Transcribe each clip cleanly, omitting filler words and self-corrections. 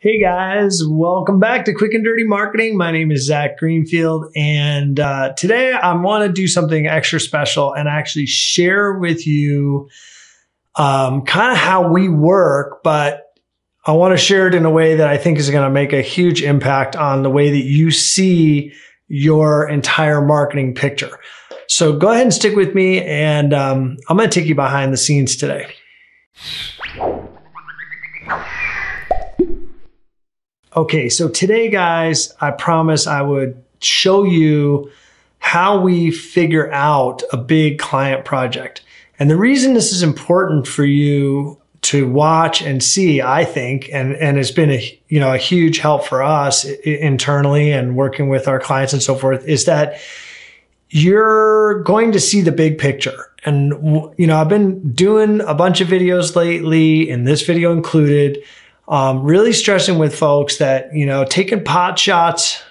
Hey guys, welcome back to Quick and Dirty Marketing. My name is Zach Greenfield, and today I want to do something extra special and actually share with you kind of how we work, but I want to share it in a way that I think is going to make a huge impact on the way that you see your entire marketing picture. So go ahead and stick with me, and I'm going to take you behind the scenes today. Okay, so today, guys, I promise I would show you how we figure out a big client project. And the reason this is important for you to watch and see, I think, and it's been a huge help for us internally and working with our clients and so forth, is that you're going to see the big picture. And I've been doing a bunch of videos lately, and this video included, really stressing with folks that, taking pot shots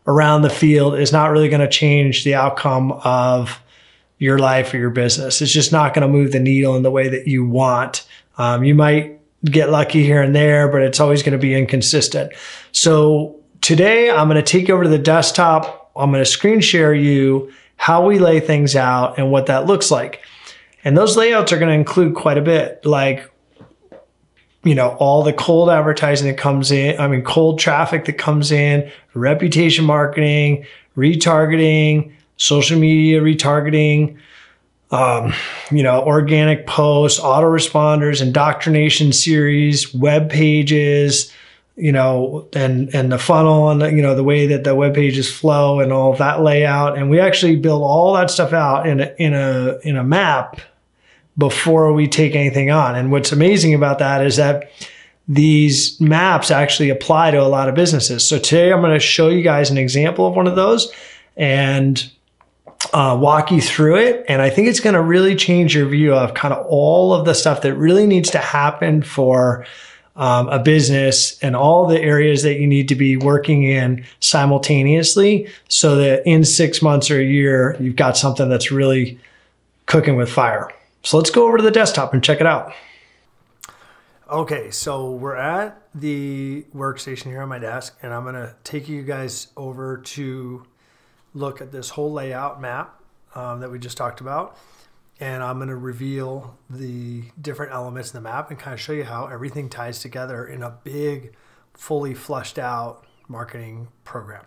around the field is not really going to change the outcome of your life or your business. It's just not going to move the needle in the way that you want. You might get lucky here and there, but it's always going to be inconsistent. So today I'm going to take you over to the desktop. I'm going to screen share you how we lay things out and what that looks like. And those layouts are going to include quite a bit, like all the cold advertising that comes in, cold traffic that comes in, reputation marketing, retargeting, social media retargeting, organic posts, autoresponders, indoctrination series, web pages, and the funnel and the way that the web pages flow and all of that layout. And we actually build all that stuff out in a map before we take anything on. And what's amazing about that is that these maps actually apply to a lot of businesses. So today I'm going to show you guys an example of one of those and walk you through it. And I think it's going to really change your view of kind of all of the stuff that really needs to happen for a business and all the areas that you need to be working in simultaneously, so that in 6 months or a year, you've got something that's really cooking with fire. So let's go over to the desktop and check it out. Okay, so we're at the workstation here on my desk, and I'm gonna take you guys over to look at this whole layout map that we just talked about. And I'm gonna reveal the different elements in the map and kind of show you how everything ties together in a big, fully fleshed out marketing program.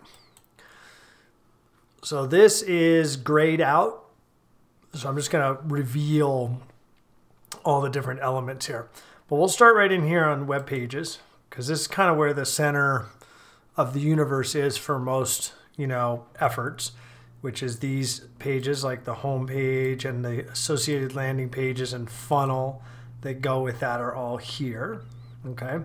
So this is grayed out. So I'm just going to reveal all the different elements here. But we'll start right in here on web pages, because this is kind of where the center of the universe is for most, efforts, which is these pages like the home page and the associated landing pages and funnel that go with that are all here. Okay.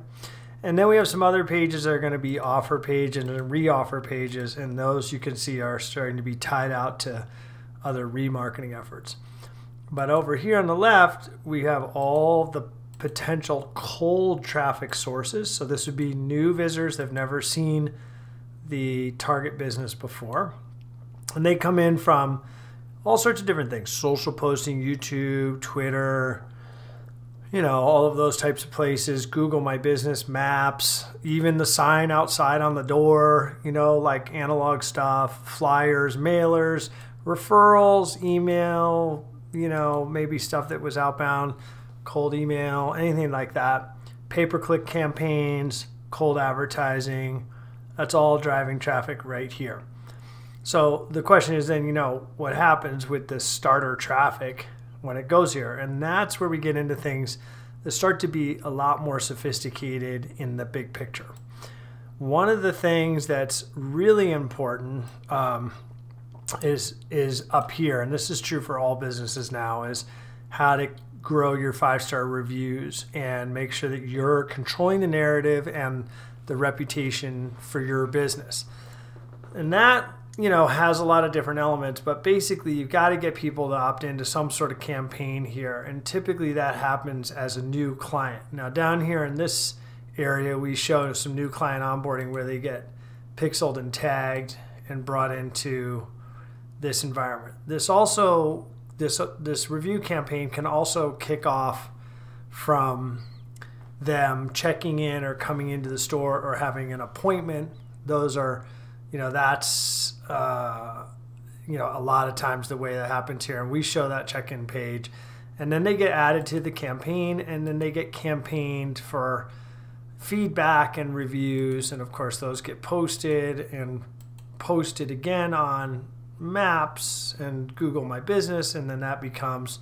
And then we have some other pages that are going to be offer pages and re-offer pages. And those you can see are starting to be tied out to other remarketing efforts. But over here on the left, we have all the potential cold traffic sources. So this would be new visitors that have never seen the target business before. And they come in from all sorts of different things: social posting, YouTube, Twitter, all of those types of places, Google My Business, Maps, even the sign outside on the door, like analog stuff, flyers, mailers, referrals, email, maybe stuff that was outbound, cold email, anything like that, pay-per-click campaigns, cold advertising. That's all driving traffic right here. So the question is then, what happens with this starter traffic when it goes here? And that's where we get into things that start to be a lot more sophisticated in the big picture. One of the things that's really important is up here, and this is true for all businesses now, is how to grow your 5-star reviews and make sure that you're controlling the narrative and the reputation for your business. And that has a lot of different elements, but basically you've got to get people to opt into some sort of campaign here, and typically that happens as a new client. Now down here in this area, we show some new client onboarding where they get pixeled and tagged and brought into this environment. This review campaign can also kick off from them checking in or coming into the store or having an appointment. Those are, that's, a lot of times the way that happens here. And we show that check-in page. And then they get added to the campaign, and then they get campaigned for feedback and reviews. And of course, those get posted and posted again on Maps and Google My Business. And then that becomes,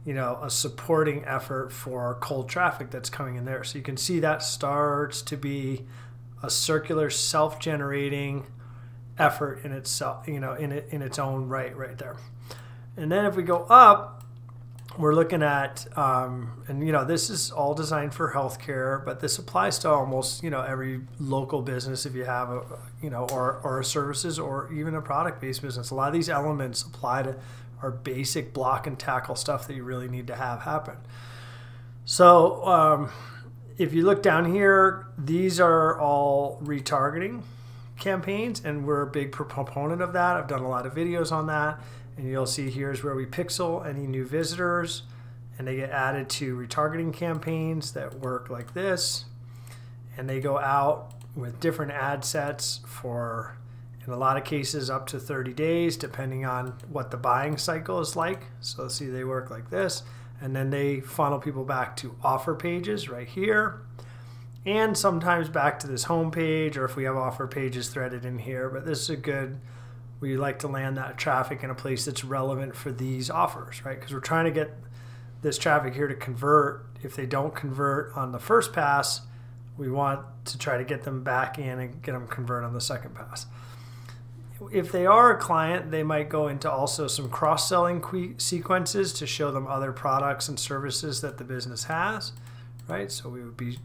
a supporting effort for cold traffic that's coming in there. So you can see that starts to be a circular, self-generating effort in itself, in its own right there. And then if we go up, we're looking at, this is all designed for healthcare, but this applies to almost, every local business if you have or services or even a product-based business. A lot of these elements apply to our basic block and tackle stuff that you really need to have happen. So if you look down here, these are all retargeting campaigns, and we're a big proponent of that. I've done a lot of videos on that. And you'll see here's where we pixel any new visitors, and they get added to retargeting campaigns that work like this. And they go out with different ad sets for, in a lot of cases, up to 30 days, depending on what the buying cycle is like. So see, they work like this. And then they funnel people back to offer pages right here. And sometimes back to this home page, or if we have offer pages threaded in here. But this is a good, we like to land that traffic in a place that's relevant for these offers, right? Because we're trying to get this traffic here to convert. If they don't convert on the first pass, we want to try to get them back in and get them convert on the second pass. If they are a client, they might go into also some cross-selling sequences to show them other products and services that the business has, right? So we would be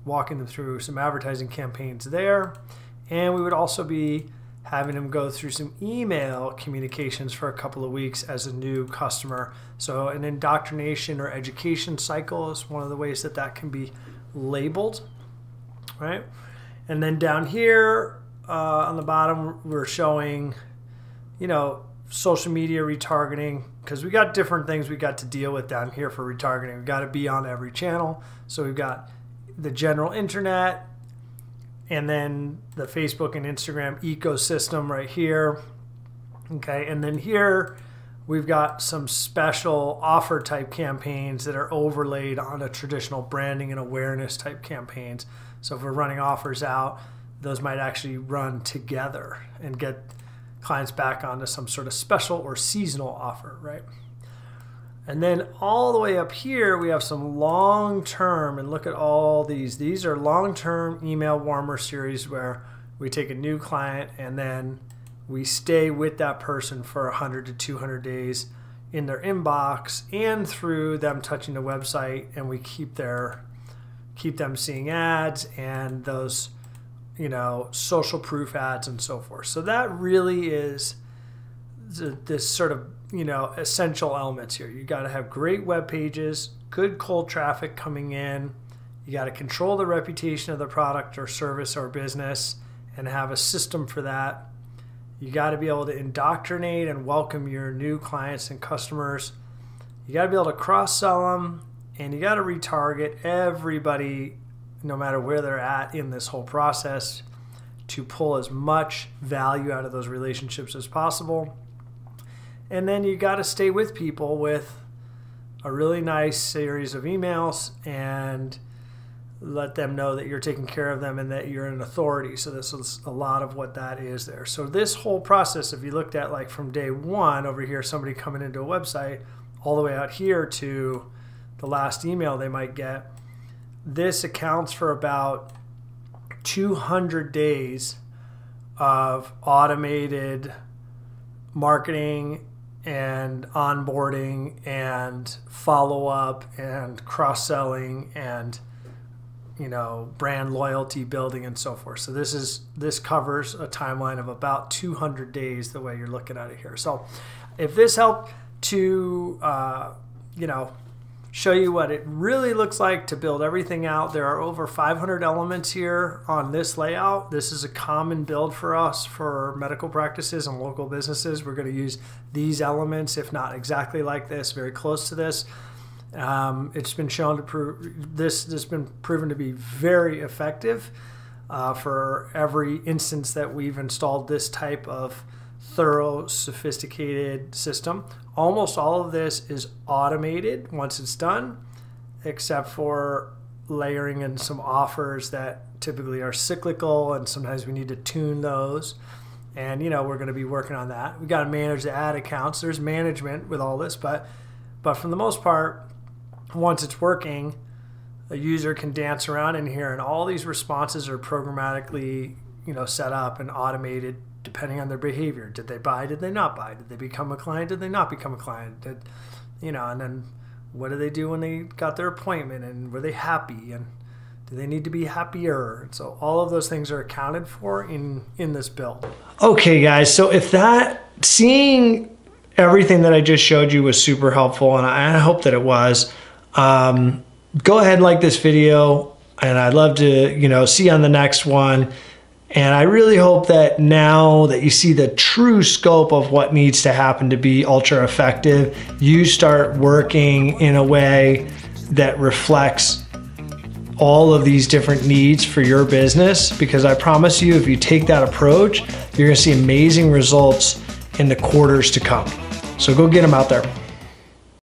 walking them through some advertising campaigns there. And we would also be having them go through some email communications for a couple of weeks as a new customer. So an indoctrination or education cycle is one of the ways that that can be labeled, right? And then down here on the bottom, we're showing, social media retargeting, because we got different things we got to deal with down here for retargeting. We've got to be on every channel. So we've got the general internet, and then the Facebook and Instagram ecosystem right here. Okay, and then here we've got some special offer type campaigns that are overlaid on a traditional branding and awareness type campaigns. So if we're running offers out, those might actually run together and get clients back onto some sort of special or seasonal offer, right? And then all the way up here, we have some long-term, and look at all these. These are long-term email warmer series where we take a new client and then we stay with that person for 100 to 200 days in their inbox and through them touching the website, and we keep them seeing ads and those, social proof ads and so forth. So that really is this sort of essential elements here. You got to have great web pages, good cold traffic coming in. You got to control the reputation of the product or service or business and have a system for that. You got to be able to indoctrinate and welcome your new clients and customers. You got to be able to cross-sell them, and you got to retarget everybody, no matter where they're at in this whole process, to pull as much value out of those relationships as possible. And then you got to stay with people with a really nice series of emails and let them know that you're taking care of them and that you're an authority. So this is a lot of what that is there. So this whole process, if you looked at like from day one over here, somebody coming into a website, all the way out here to the last email they might get, this accounts for about 200 days of automated marketing and onboarding and follow-up and cross-selling and brand loyalty building and so forth. So this covers a timeline of about 200 days the way you're looking at it here. So if this helped to show you what it really looks like to build everything out, there are over 500 elements here on this layout. This is a common build for us for medical practices and local businesses. We're going to use these elements, if not exactly like this, very close to this. It's been shown to prove this has been proven to be very effective for every instance that we've installed this type of thorough, sophisticated system. Almost all of this is automated once it's done, except for layering in some offers that typically are cyclical, and sometimes we need to tune those. And we're going to be working on that. We got to manage the ad accounts. There's management with all this, but for the most part, once it's working, a user can dance around in here, and all these responses are programmatically set up and automated depending on their behavior. Did they buy? Did they not buy? Did they become a client? Did they not become a client? And then what did they do when they got their appointment, and were they happy, and do they need to be happier? And so all of those things are accounted for in this build. Okay, guys, so if seeing everything that I just showed you was super helpful, and I hope that it was, go ahead and like this video, and I'd love to see you on the next one. And I really hope that now that you see the true scope of what needs to happen to be ultra effective, you start working in a way that reflects all of these different needs for your business, because I promise you, if you take that approach, you're gonna see amazing results in the quarters to come. So go get them out there.